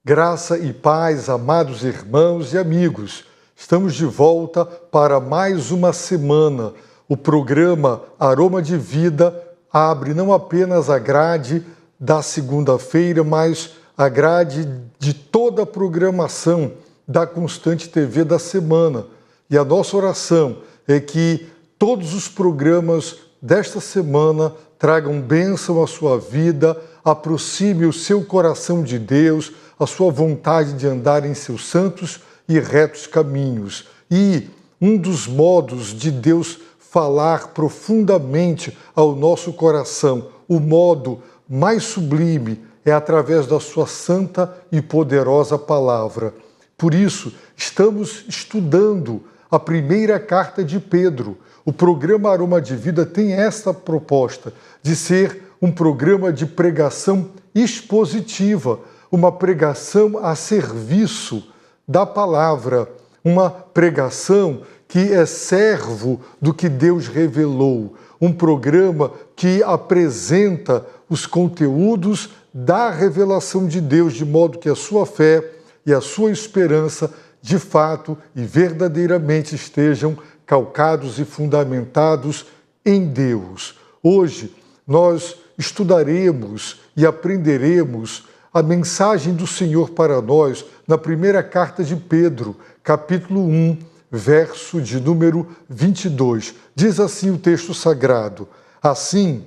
Graça e paz, amados irmãos e amigos. Estamos de volta para mais uma semana. O programa Aroma de Vida abre não apenas a grade da segunda-feira, mas a grade de toda a programação da Constante TV da semana. E a nossa oração é que todos os programas desta semana tragam bênção à sua vida, aproxime o seu coração de Deus, a sua vontade de andar em seus santos e retos caminhos. E um dos modos de Deus falar profundamente ao nosso coração, o modo mais sublime, é através da sua santa e poderosa palavra. Por isso, estamos estudando a primeira carta de Pedro. O programa Aroma de Vida tem esta proposta de ser um programa de pregação expositiva, uma pregação a serviço da palavra, uma pregação que é servo do que Deus revelou, um programa que apresenta os conteúdos da revelação de Deus, de modo que a sua fé e a sua esperança, de fato e verdadeiramente, estejam calcados e fundamentados em Deus. Hoje, nós estudaremos e aprenderemos a mensagem do Senhor para nós na primeira carta de Pedro, capítulo 1, verso de número 22. Diz assim o texto sagrado: assim,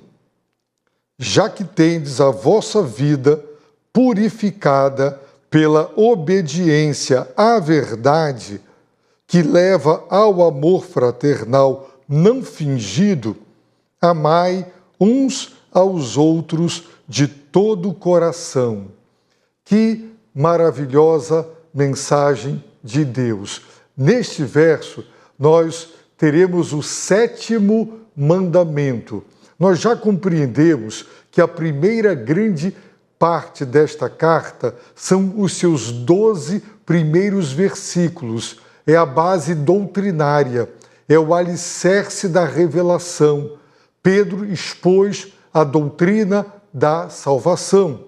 já que tendes a vossa vida purificada pela obediência à verdade, que leva ao amor fraternal não fingido, amai uns aos outros de todo o coração. Que maravilhosa mensagem de Deus! Neste verso, nós teremos o sétimo mandamento. Nós já compreendemos que a primeira grande parte desta carta são os seus 12 primeiros versículos. É a base doutrinária, é o alicerce da revelação. Pedro expôs a doutrina da salvação,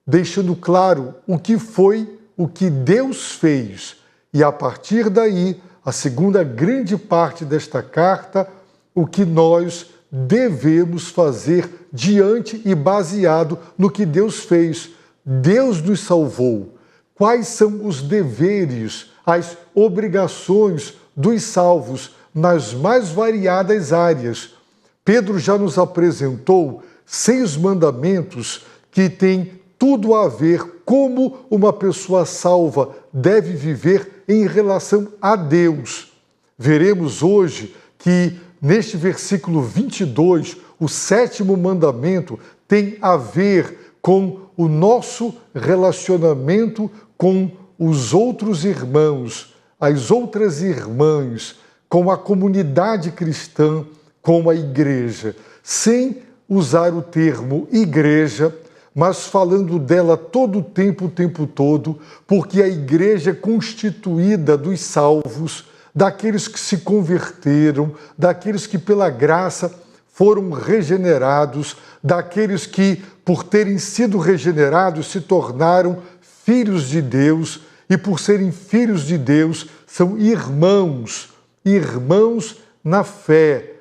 deixando claro o que foi, o que Deus fez. E a partir daí, a segunda grande parte desta carta, o que nós devemos fazer diante e baseado no que Deus fez. Deus nos salvou. Quais são os deveres, as obrigações dos salvos nas mais variadas áreas? Pedro já nos apresentou 6 mandamentos que têm tudo a ver como uma pessoa salva deve viver em relação a Deus. Veremos hoje que neste versículo 22, o 7º mandamento tem a ver com o nosso relacionamento com os outros irmãos, as outras irmãs, com a comunidade cristã, com a igreja, sem usar o termo igreja, mas falando dela todo o tempo todo, porque a igreja é constituída dos salvos, daqueles que se converteram, daqueles que pela graça foram regenerados, daqueles que, por terem sido regenerados, se tornaram filhos de Deus e, por serem filhos de Deus, são irmãos, irmãos na fé.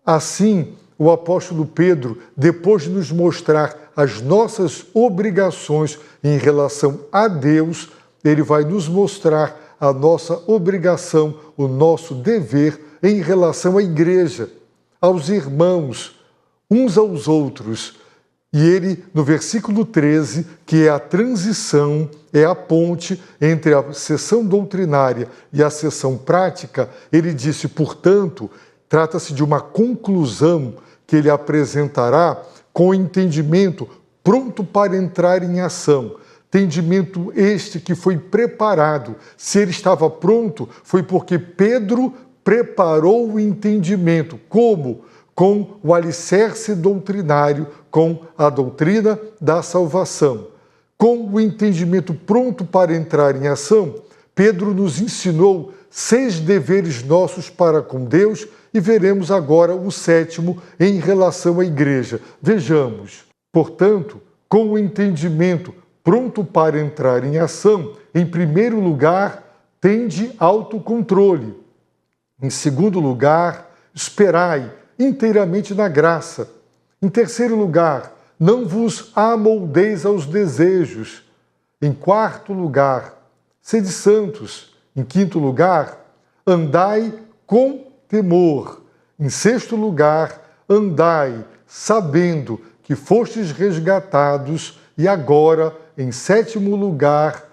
Assim, o apóstolo Pedro, depois de nos mostrar as nossas obrigações em relação a Deus, ele vai nos mostrar a nossa obrigação, o nosso dever em relação à igreja, aos irmãos, uns aos outros. E ele, no versículo 13, que é a transição, é a ponte entre a sessão doutrinária e a sessão prática, ele disse, portanto, trata-se de uma conclusão que ele apresentará com entendimento pronto para entrar em ação. Entendimento este que foi preparado. Se ele estava pronto, foi porque Pedro preparou o entendimento. Como? Com o alicerce doutrinário, com a doutrina da salvação. Com o entendimento pronto para entrar em ação, Pedro nos ensinou 6 deveres nossos para com Deus e veremos agora o 7º em relação à igreja. Vejamos. Portanto, com o entendimento pronto para entrar em ação, em primeiro lugar, tende autocontrole. Em segundo lugar, esperai inteiramente na graça. Em terceiro lugar, não vos amoldeis aos desejos. Em quarto lugar, sede santos. Em quinto lugar, andai com temor. Em sexto lugar, andai sabendo que fostes resgatados. E agora, em sétimo lugar,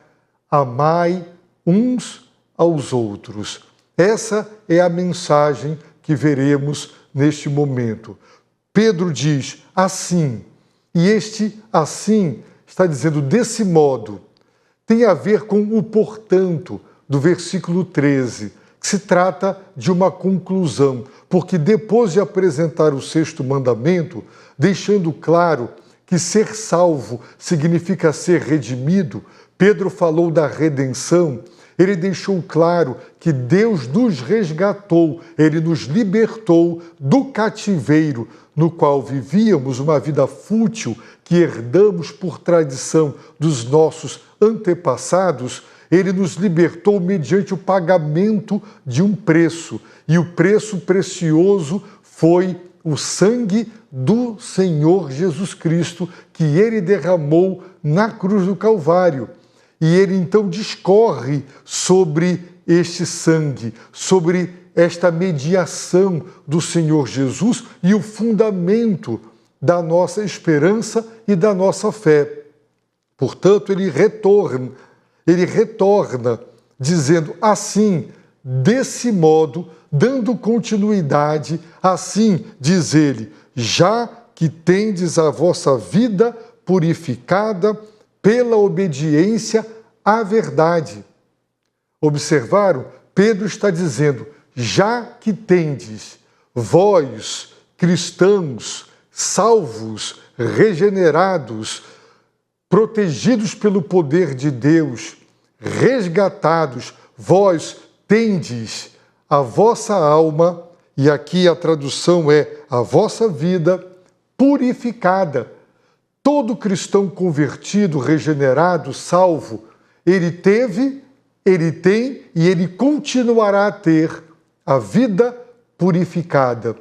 amai uns aos outros. Essa é a mensagem que veremos neste momento. Pedro diz assim, e este assim está dizendo desse modo. Tem a ver com o portanto do versículo 13, que se trata de uma conclusão, porque depois de apresentar o sexto mandamento, deixando claro que ser salvo significa ser redimido, Pedro falou da redenção. Ele deixou claro que Deus nos resgatou, Ele nos libertou do cativeiro no qual vivíamos uma vida fútil que herdamos por tradição dos nossos antepassados. Ele nos libertou mediante o pagamento de um preço, e o preço precioso foi o sangue do Senhor Jesus Cristo, que Ele derramou na cruz do Calvário. E ele então discorre sobre este sangue, sobre esta mediação do Senhor Jesus e o fundamento da nossa esperança e da nossa fé. Portanto, ele retorna dizendo assim, desse modo, dando continuidade, assim diz ele, já que tendes a vossa vida purificada pela obediência à verdade. Observaram? Pedro está dizendo, já que tendes, vós, cristãos, salvos, regenerados, protegidos pelo poder de Deus, resgatados, vós tendes a vossa alma, e aqui a tradução é a vossa vida, purificada. Todo cristão convertido, regenerado, salvo, ele teve, ele tem e ele continuará a ter a vida purificada.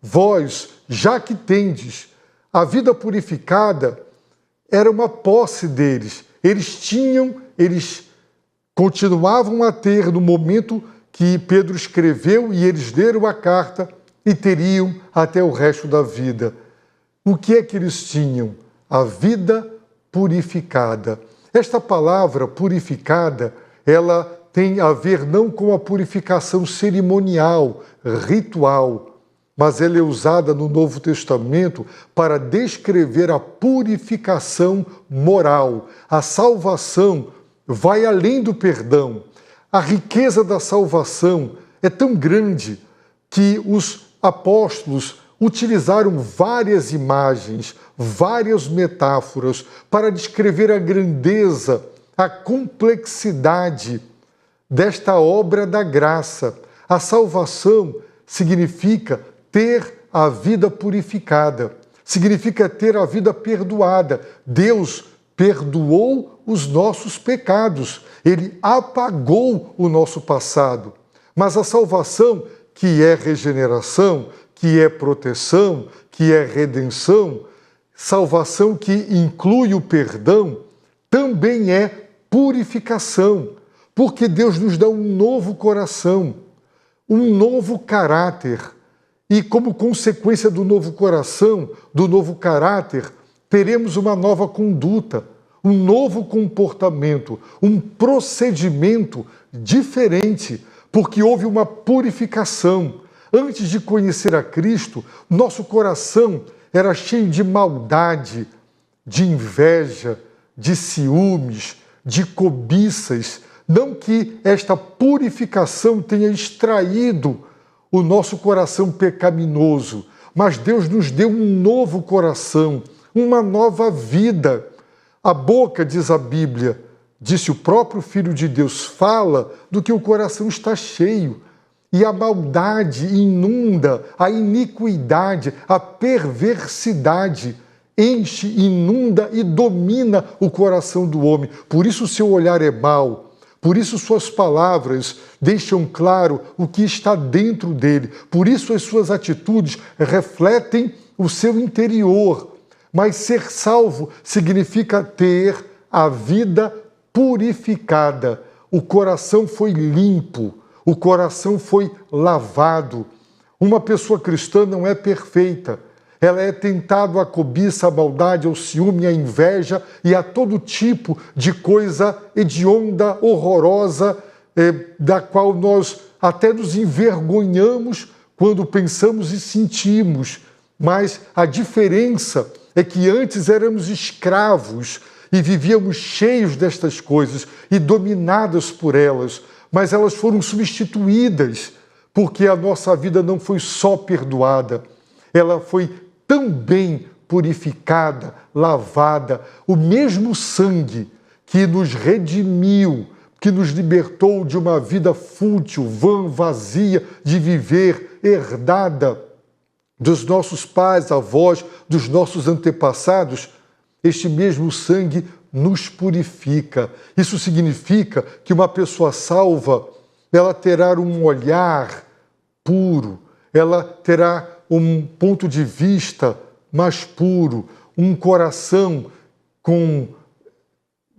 Vós, já que tendes a vida purificada, era uma posse deles. Eles continuavam a ter no momento que Pedro escreveu e eles leram a carta e teriam até o resto da vida. O que é que eles tinham? A vida purificada. Esta palavra purificada, ela tem a ver não com a purificação cerimonial, ritual, mas ela é usada no Novo Testamento para descrever a purificação moral. A salvação vai além do perdão. A riqueza da salvação é tão grande que os apóstolos utilizaram várias imagens, várias metáforas para descrever a grandeza, a complexidade desta obra da graça. A salvação significa ter a vida purificada, significa ter a vida perdoada. Deus perdoou os nossos pecados, Ele apagou o nosso passado. Mas a salvação, que é regeneração, que é proteção, que é redenção, salvação que inclui o perdão, também é purificação, porque Deus nos dá um novo coração, um novo caráter, e como consequência do novo coração, do novo caráter, teremos uma nova conduta, um novo comportamento, um procedimento diferente, porque houve uma purificação. Antes de conhecer a Cristo, nosso coração era cheio de maldade, de inveja, de ciúmes, de cobiças. Não que esta purificação tenha extraído o nosso coração pecaminoso, mas Deus nos deu um novo coração, uma nova vida. A boca, diz a Bíblia, disse o próprio Filho de Deus, fala do que o coração está cheio. E a maldade inunda, a iniquidade, a perversidade enche, inunda e domina o coração do homem. Por isso o seu olhar é mau. Por isso suas palavras deixam claro o que está dentro dele. Por isso as suas atitudes refletem o seu interior. Mas ser salvo significa ter a vida purificada. O coração foi limpo, o coração foi lavado. Uma pessoa cristã não é perfeita. Ela é tentada à cobiça, à maldade, ao ciúme, à inveja e a todo tipo de coisa hedionda, horrorosa, da qual nós até nos envergonhamos quando pensamos e sentimos. Mas a diferença é que antes éramos escravos e vivíamos cheios destas coisas e dominados por elas, mas elas foram substituídas porque a nossa vida não foi só perdoada, ela foi também purificada, lavada. O mesmo sangue que nos redimiu, que nos libertou de uma vida fútil, vã, vazia, de viver, herdada dos nossos pais, avós, dos nossos antepassados, este mesmo sangue nos purifica. Isso significa que uma pessoa salva, ela terá um olhar puro, ela terá um ponto de vista mais puro, um coração com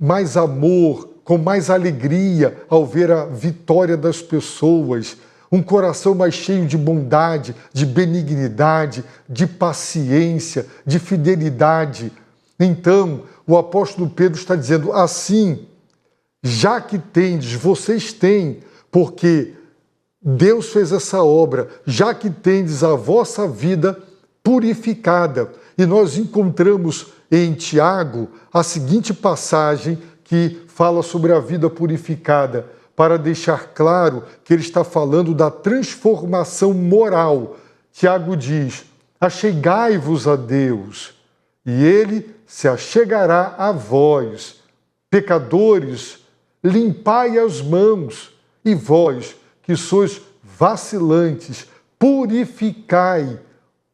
mais amor, com mais alegria ao ver a vitória das pessoas, um coração mais cheio de bondade, de benignidade, de paciência, de fidelidade. Então, o apóstolo Pedro está dizendo assim: já que tendes, vocês têm, porque Deus fez essa obra, já que tendes a vossa vida purificada. E nós encontramos em Tiago a seguinte passagem que fala sobre a vida purificada, para deixar claro que ele está falando da transformação moral. Tiago diz: achegai-vos a Deus, e ele se achegará a vós. Pecadores, limpai as mãos, e vós, que sois vacilantes, purificai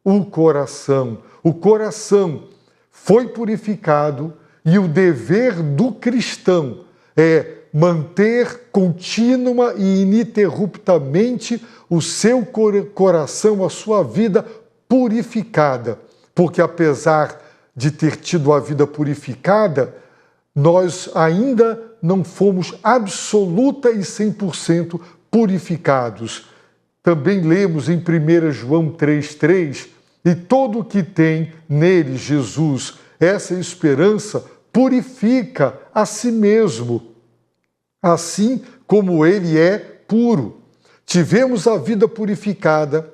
o coração. O coração foi purificado e o dever do cristão é manter contínua e ininterruptamente o seu coração, a sua vida purificada. Porque apesar de ter tido a vida purificada, nós ainda não fomos absoluta e 100% purificados. Também lemos em 1 João 3,3, e todo o que tem nele, Jesus, essa esperança, purifica a si mesmo, assim como ele é puro. Tivemos a vida purificada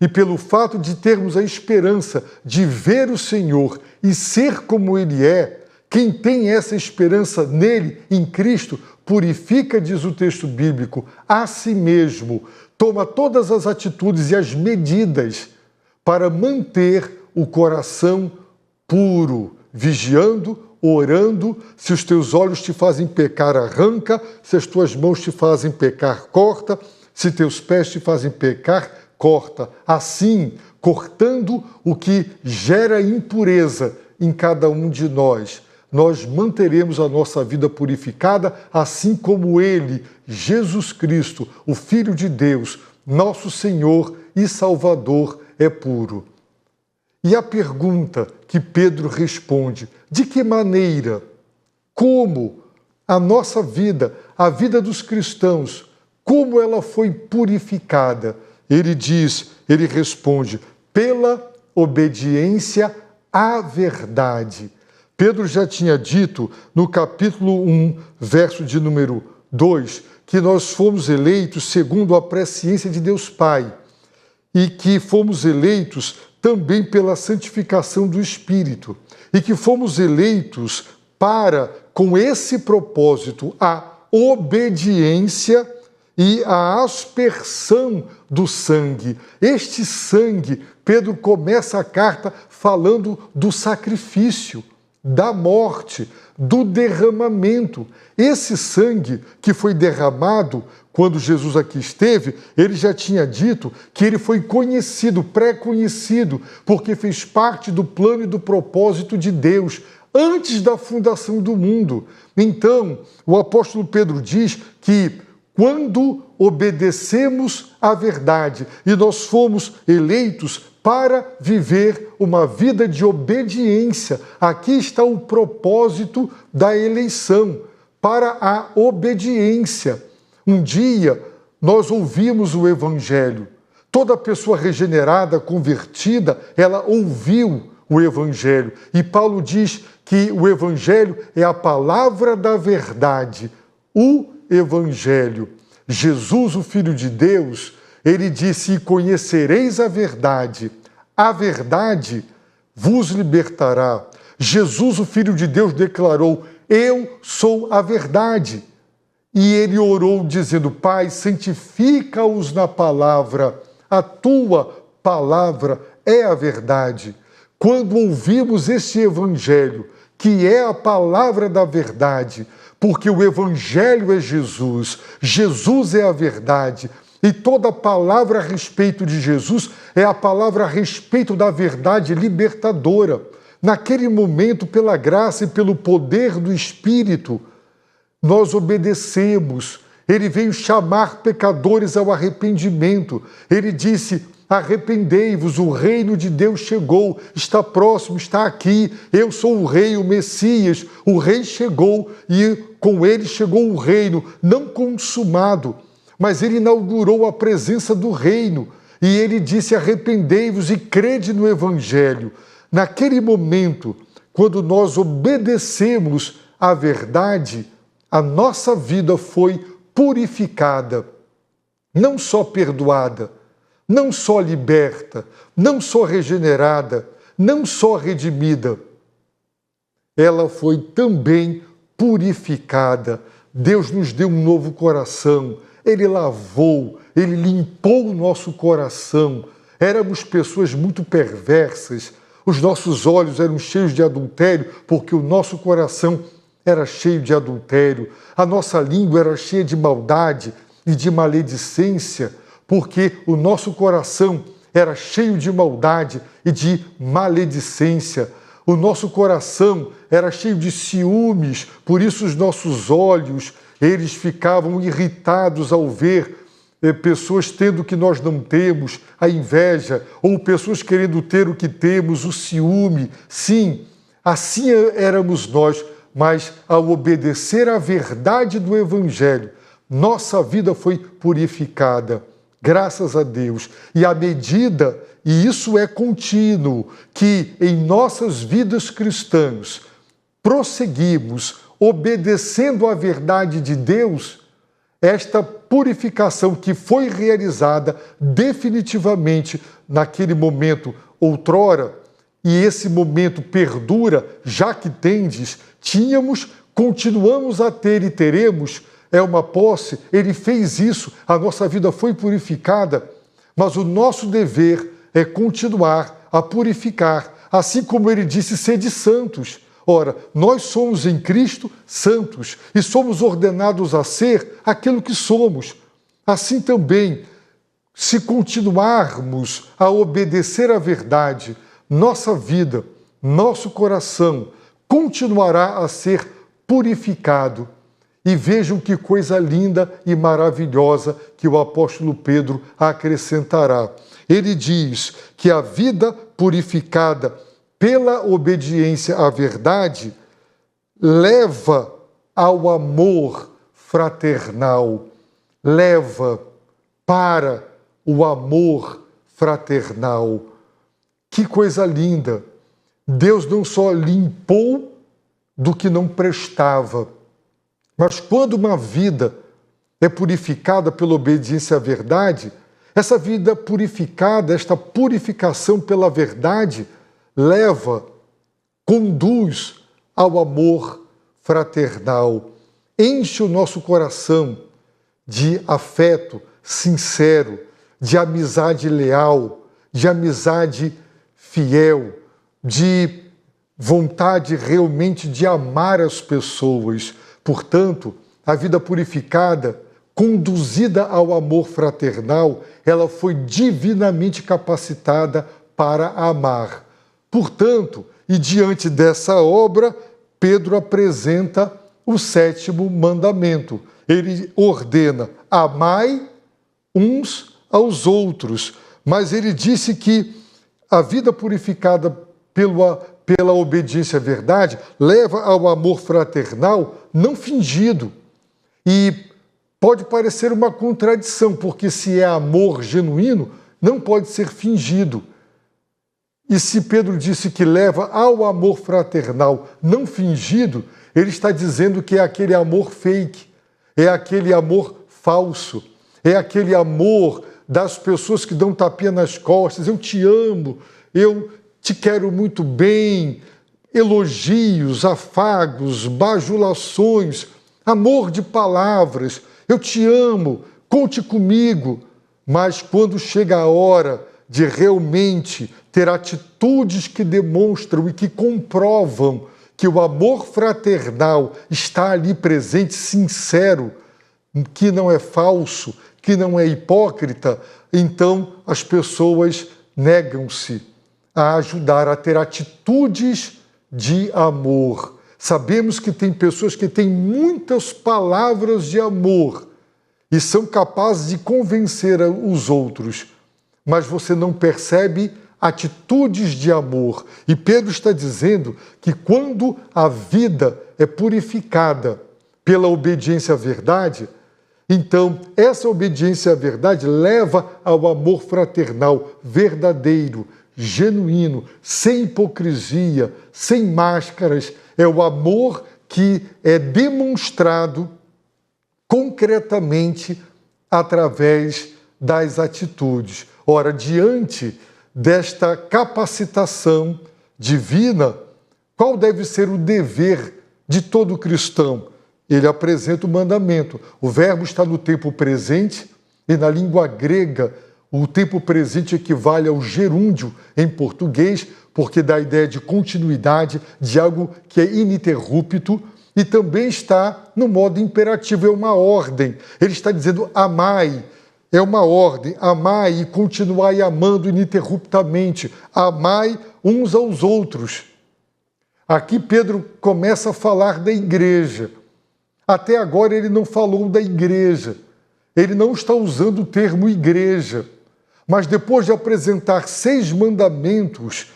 e pelo fato de termos a esperança de ver o Senhor e ser como ele é, quem tem essa esperança nele, em Cristo, purifica, diz o texto bíblico, a si mesmo, toma todas as atitudes e as medidas para manter o coração puro, vigiando, orando. Se os teus olhos te fazem pecar, arranca. Se as tuas mãos te fazem pecar, corta. Se teus pés te fazem pecar, corta. Assim, cortando o que gera impureza em cada um de nós, nós manteremos a nossa vida purificada, assim como ele, Jesus Cristo, o Filho de Deus, nosso Senhor e Salvador, é puro. E a pergunta que Pedro responde: de que maneira, como a nossa vida, a vida dos cristãos, como ela foi purificada? Ele responde: pela obediência à verdade. Pedro já tinha dito no capítulo 1, verso de número 2, que nós fomos eleitos segundo a presciência de Deus Pai e que fomos eleitos também pela santificação do Espírito e que fomos eleitos para, com esse propósito, a obediência e a aspersão do sangue. Este sangue, Pedro começa a carta falando do sacrifício. da morte, do derramamento. Esse sangue que foi derramado quando Jesus aqui esteve, ele já tinha dito que ele foi conhecido, pré-conhecido, porque fez parte do plano e do propósito de Deus antes da fundação do mundo. Então, o apóstolo Pedro diz que quando obedecemos à verdade e nós fomos eleitos para viver uma vida de obediência, aqui está o propósito da eleição, para a obediência. Um dia nós ouvimos o Evangelho. Toda pessoa regenerada, convertida, ela ouviu o Evangelho. E Paulo diz que o Evangelho é a palavra da verdade, o Evangelho. Jesus, o Filho de Deus, ele disse: e conhecereis a verdade vos libertará. Jesus, o Filho de Deus, declarou: eu sou a verdade. E ele orou dizendo: Pai, santifica-os na palavra, a tua palavra é a verdade. Quando ouvimos este Evangelho, que é a palavra da verdade, porque o Evangelho é Jesus, Jesus é a verdade, e toda palavra a respeito de Jesus é a palavra a respeito da verdade libertadora. Naquele momento, pela graça e pelo poder do Espírito, nós obedecemos. Ele veio chamar pecadores ao arrependimento. Ele disse: arrependei-vos, o reino de Deus chegou, está próximo, está aqui. Eu sou o rei, o Messias. O rei chegou e com ele chegou o reino, não consumado, mas ele inaugurou a presença do reino. E ele disse: arrependei-vos e crede no Evangelho. Naquele momento, quando nós obedecemos à verdade, a nossa vida foi purificada, não só perdoada, não só liberta, não só regenerada, não só redimida, ela foi também purificada. Deus nos deu um novo coração, Ele lavou, Ele limpou o nosso coração. Éramos pessoas muito perversas, os nossos olhos eram cheios de adultério, porque o nosso coração era cheio de adultério, a nossa língua era cheia de maldade e de maledicência, porque o nosso coração era cheio de maldade e de maledicência. O nosso coração era cheio de ciúmes, por isso os nossos olhos, eles ficavam irritados ao ver pessoas tendo o que nós não temos, a inveja, ou pessoas querendo ter o que temos, o ciúme. Sim, assim éramos nós, mas ao obedecer à verdade do Evangelho, nossa vida foi purificada, graças a Deus. E à medida, e isso é contínuo, que em nossas vidas cristãs prosseguimos obedecendo à verdade de Deus, esta purificação que foi realizada definitivamente naquele momento outrora, e esse momento perdura, já que tendes, tínhamos, continuamos a ter e teremos, é uma posse. Ele fez isso, a nossa vida foi purificada, mas o nosso dever é continuar a purificar, assim como ele disse: sede santos. Ora, nós somos em Cristo santos e somos ordenados a ser aquilo que somos. Assim também, se continuarmos a obedecer à verdade, nossa vida, nosso coração continuará a ser purificado. E vejam que coisa linda e maravilhosa que o apóstolo Pedro acrescentará. Ele diz que a vida purificada pela obediência à verdade leva ao amor fraternal, leva para o amor fraternal. Que coisa linda! Deus não só limpou do que não prestava, mas quando uma vida é purificada pela obediência à verdade, essa vida purificada, esta purificação pela verdade, leva, conduz ao amor fraternal, enche o nosso coração de afeto sincero, de amizade leal, de amizade fiel, de vontade realmente de amar as pessoas. Portanto, a vida purificada, conduzida ao amor fraternal, ela foi divinamente capacitada para amar. Portanto, e diante dessa obra, Pedro apresenta o 7º mandamento. Ele ordena: amai uns aos outros. Mas ele disse que a vida purificada pela obediência à verdade leva ao amor fraternal não fingido. E pode parecer uma contradição, porque se é amor genuíno, não pode ser fingido. E se Pedro disse que leva ao amor fraternal não fingido, ele está dizendo que é aquele amor fake, é aquele amor falso, é aquele amor das pessoas que dão tapinha nas costas: eu te amo, eu te quero muito bem, elogios, afagos, bajulações, amor de palavras, eu te amo, conte comigo. Mas quando chega a hora de realmente ter atitudes que demonstram e que comprovam que o amor fraternal está ali presente, sincero, que não é falso, que não é hipócrita, então as pessoas negam-se a ajudar a ter atitudes de amor. Sabemos que tem pessoas que têm muitas palavras de amor e são capazes de convencer os outros, mas você não percebe atitudes de amor. E Pedro está dizendo que quando a vida é purificada pela obediência à verdade, então essa obediência à verdade leva ao amor fraternal verdadeiro, genuíno, sem hipocrisia, sem máscaras. É o amor que é demonstrado concretamente através das atitudes. Ora, diante desta capacitação divina, qual deve ser o dever de todo cristão? Ele apresenta o mandamento. O verbo está no tempo presente e na língua grega o tempo presente equivale ao gerúndio em português, porque dá a ideia de continuidade, de algo que é ininterrupto, e também está no modo imperativo, é uma ordem. Ele está dizendo amai, é uma ordem, amai e continuai amando ininterruptamente, amai uns aos outros. Aqui Pedro começa a falar da igreja. Até agora ele não falou da igreja, ele não está usando o termo igreja, mas depois de apresentar 6 mandamentos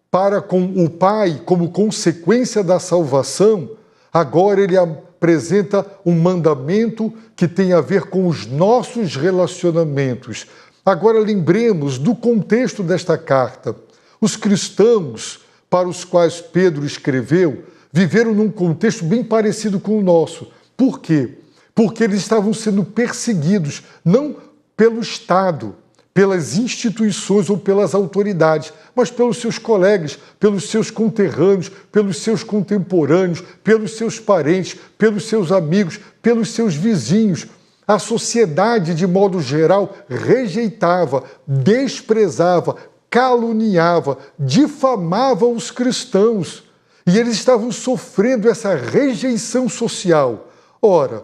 para com o Pai como consequência da salvação, agora ele apresenta um mandamento que tem a ver com os nossos relacionamentos. Agora lembremos do contexto desta carta. Os cristãos para os quais Pedro escreveu viveram num contexto bem parecido com o nosso. Por quê? Porque eles estavam sendo perseguidos, não pelo Estado, pelas instituições ou pelas autoridades, mas pelos seus colegas, pelos seus conterrâneos, pelos seus contemporâneos, pelos seus parentes, pelos seus amigos, pelos seus vizinhos. A sociedade, de modo geral, rejeitava, desprezava, caluniava, difamava os cristãos. E eles estavam sofrendo essa rejeição social. Ora,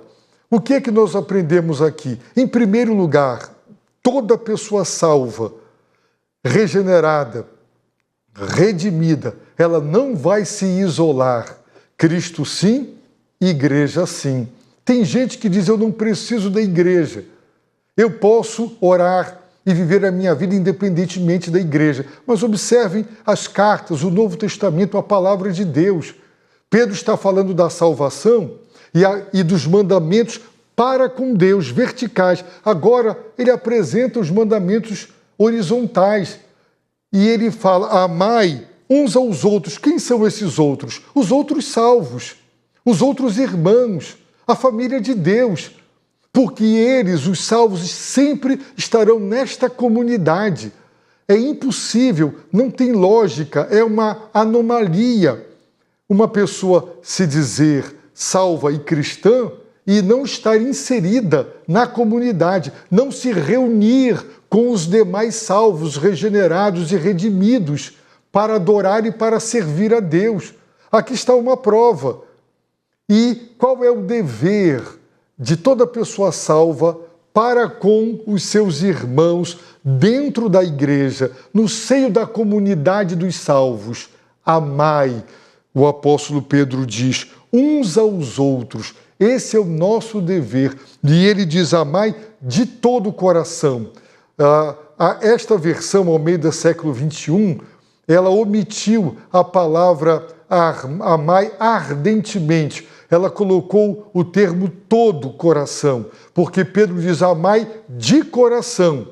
o que é que nós aprendemos aqui? Em primeiro lugar, toda pessoa salva, regenerada, redimida, ela não vai se isolar. Cristo sim, igreja sim. Tem gente que diz: eu não preciso da igreja, eu posso orar e viver a minha vida independentemente da igreja. Mas observem as cartas, o Novo Testamento, a palavra de Deus. Pedro está falando da salvação e dos mandamentos para com Deus, verticais. Agora ele apresenta os mandamentos horizontais e ele fala: amai uns aos outros. Quem são esses outros? Os outros salvos, os outros irmãos, a família de Deus, porque eles, os salvos, sempre estarão nesta comunidade. É impossível, não tem lógica, é uma anomalia uma pessoa se dizer salva e cristã e não estar inserida na comunidade, não se reunir com os demais salvos, regenerados e redimidos. para adorar e para servir a Deus. Aqui está uma prova. E qual é o dever de toda pessoa salva para com os seus irmãos dentro da igreja, no seio da comunidade dos salvos? Amai, o apóstolo Pedro diz, uns aos outros. Esse é o nosso dever. E ele diz, amai de todo o coração. Esta versão, Almeida século XXI, ela omitiu a palavra amai ardentemente. Ela colocou o termo todo coração, porque Pedro diz amai de coração.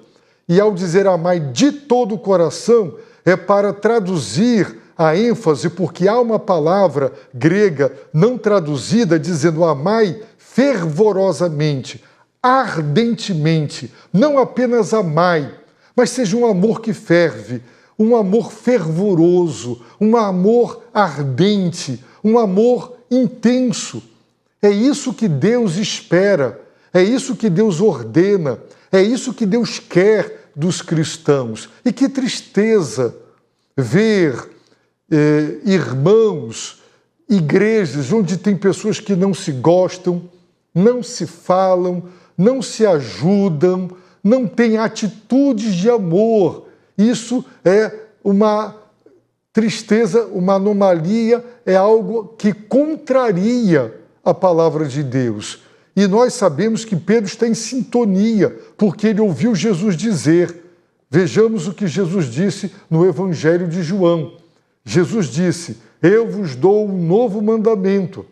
E ao dizer amai de todo o coração, é para traduzir a ênfase, porque há uma palavra grega não traduzida dizendo amai fervorosamente, ardentemente. Não apenas amai, mas seja um amor que ferve, um amor fervoroso, um amor ardente, um amor intenso. É isso que Deus espera, é isso que Deus ordena, é isso que Deus quer dos cristãos. E que tristeza ver irmãos, igrejas onde tem pessoas que não se gostam, não se falam, não se ajudam, não têm atitudes de amor. Isso é uma tristeza, uma anomalia, é algo que contraria a palavra de Deus. E nós sabemos que Pedro está em sintonia, porque ele ouviu Jesus dizer. Vejamos o que Jesus disse no Evangelho de João. Jesus disse, eu vos dou um novo mandamento,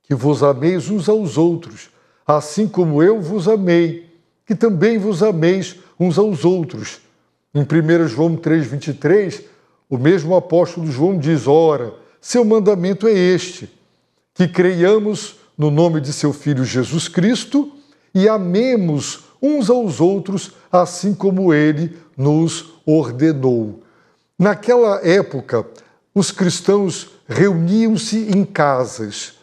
que vos ameis uns aos outros, assim como eu vos amei, que também vos ameis uns aos outros. Em 1 João 3,23, o mesmo apóstolo João diz, ora, seu mandamento é este, que creiamos no nome de seu Filho Jesus Cristo e amemos uns aos outros, assim como ele nos ordenou. Naquela época, os cristãos reuniam-se em casas.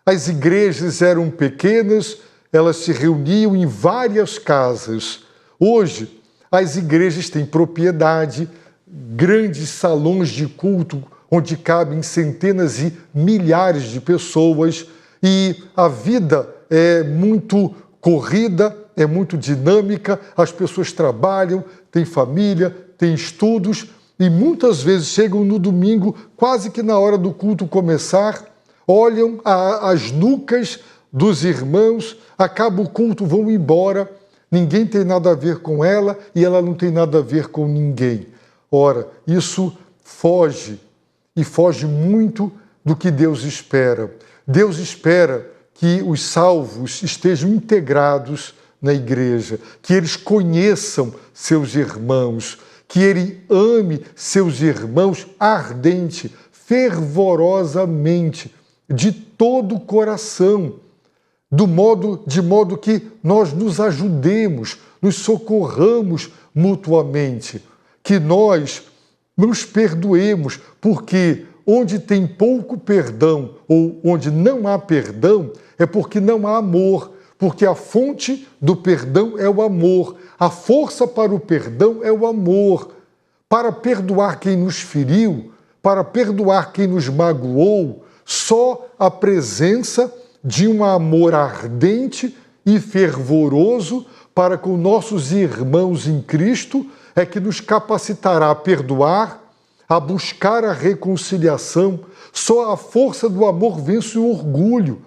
As igrejas eram pequenas, elas se reuniam em várias casas. Hoje, as igrejas têm propriedade, grandes salões de culto, onde cabem centenas e milhares de pessoas, e a vida é muito corrida, é muito dinâmica, as pessoas trabalham, têm família, têm estudos, e muitas vezes chegam no domingo, quase que na hora do culto começar, olham as nucas dos irmãos, acaba o culto, vão embora, ninguém tem nada a ver com ela e ela não tem nada a ver com ninguém. Ora, isso foge, e foge muito do que Deus espera. Deus espera que os salvos estejam integrados na igreja, que eles conheçam seus irmãos, que ele ame seus irmãos ardente, fervorosamente, de todo o coração, de modo que nós nos ajudemos, nos socorramos mutuamente, que nós nos perdoemos, porque onde tem pouco perdão ou onde não há perdão, é porque não há amor, porque a fonte do perdão é o amor, a força para o perdão é o amor. Para perdoar quem nos feriu, para perdoar quem nos magoou, só a presença de um amor ardente e fervoroso para com nossos irmãos em Cristo é que nos capacitará a perdoar, a buscar a reconciliação. Só a força do amor vence o orgulho.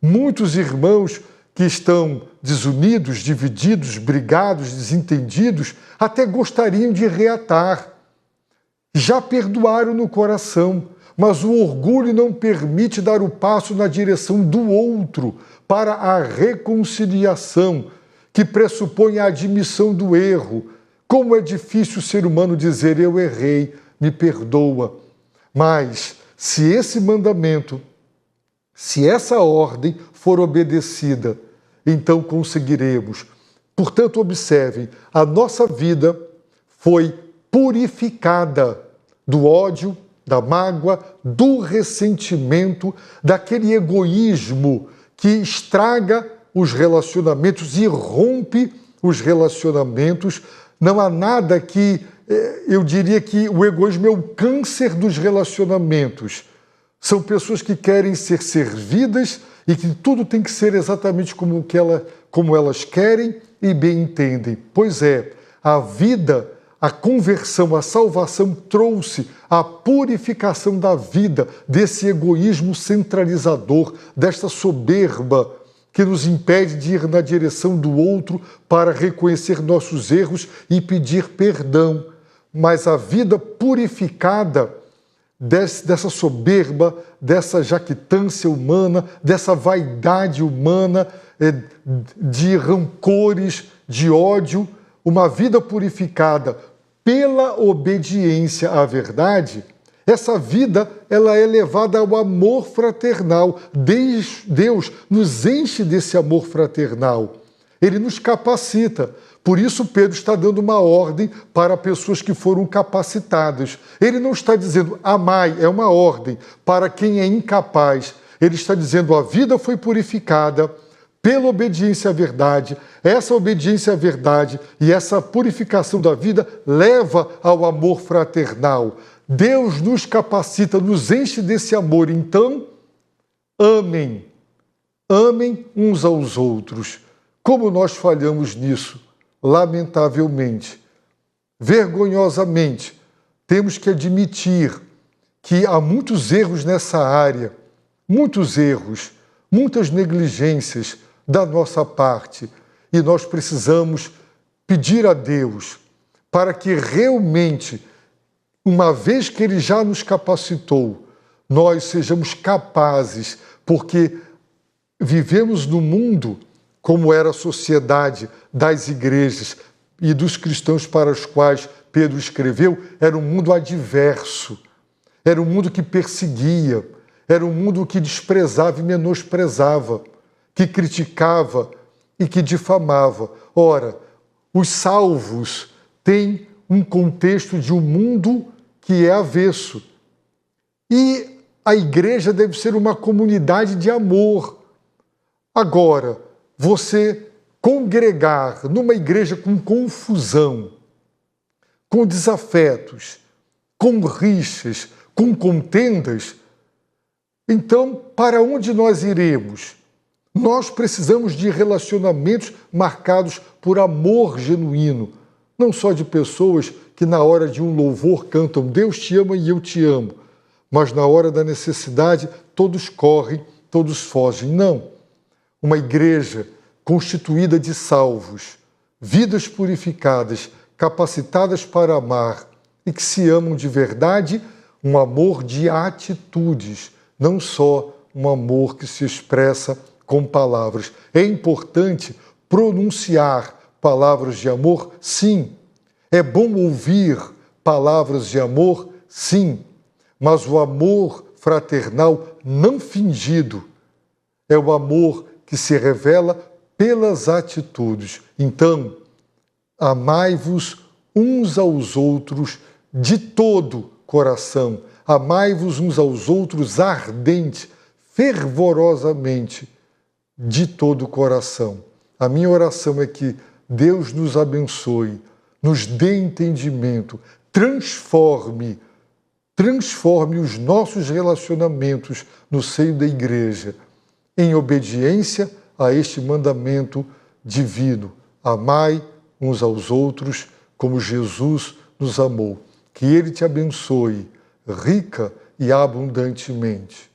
Muitos irmãos que estão desunidos, divididos, brigados, desentendidos, até gostariam de reatar. Já perdoaram no coração, mas o orgulho não permite dar o passo na direção do outro para a reconciliação, que pressupõe a admissão do erro. Como é difícil o ser humano dizer, eu errei, me perdoa. Mas, se esse mandamento, se essa ordem for obedecida, então conseguiremos. Portanto, observem, a nossa vida foi purificada do ódio, da mágoa, do ressentimento, daquele egoísmo que estraga os relacionamentos e rompe os relacionamentos, Não há nada que, eu diria que o egoísmo é o câncer dos relacionamentos. São pessoas que querem ser servidas e que tudo tem que ser exatamente como elas querem e bem entendem. Pois é, a vida, a conversão, a salvação trouxe a purificação da vida, desse egoísmo centralizador, desta soberba que nos impede de ir na direção do outro para reconhecer nossos erros e pedir perdão. Mas a vida purificada dessa soberba, dessa jactância humana, dessa vaidade humana, de rancores, de ódio, uma vida purificada pela obediência à verdade, essa vida ela é levada ao amor fraternal. Deus nos enche desse amor fraternal. Ele nos capacita. Por isso Pedro está dando uma ordem para pessoas que foram capacitadas. Ele não está dizendo amai, é uma ordem para quem é incapaz. Ele está dizendo a vida foi purificada pela obediência à verdade. Essa obediência à verdade e essa purificação da vida leva ao amor fraternal. Deus nos capacita, nos enche desse amor. Então, amem. Amem uns aos outros. Como nós falhamos nisso? Lamentavelmente. Vergonhosamente. Temos que admitir que há muitos erros nessa área. Muitos erros. Muitas negligências da nossa parte. E nós precisamos pedir a Deus para que realmente, uma vez que Ele já nos capacitou, nós sejamos capazes, porque vivemos no mundo, como era a sociedade das igrejas e dos cristãos para os quais Pedro escreveu, era um mundo adverso, era um mundo que perseguia, era um mundo que desprezava e menosprezava, que criticava e que difamava. Ora, os salvos têm um contexto de um mundo que é avesso. E a igreja deve ser uma comunidade de amor. Agora, você congregar numa igreja com confusão, com desafetos, com rixas, com contendas, então, para onde nós iremos? Nós precisamos de relacionamentos marcados por amor genuíno, não só de pessoas que na hora de um louvor cantam Deus te ama e eu te amo, mas na hora da necessidade todos correm, todos fogem. Não. Uma igreja constituída de salvos, vidas purificadas, capacitadas para amar e que se amam de verdade, um amor de atitudes, não só um amor que se expressa com palavras. É importante pronunciar palavras de amor? Sim. É bom ouvir palavras de amor? Sim. Mas o amor fraternal não fingido é o amor que se revela pelas atitudes. Então, amai-vos uns aos outros de todo coração. Amai-vos uns aos outros ardente, fervorosamente, de todo o coração. A minha oração é que Deus nos abençoe, nos dê entendimento, transforme os nossos relacionamentos no seio da igreja, em obediência a este mandamento divino. Amai uns aos outros como Jesus nos amou. Que Ele te abençoe, rica e abundantemente.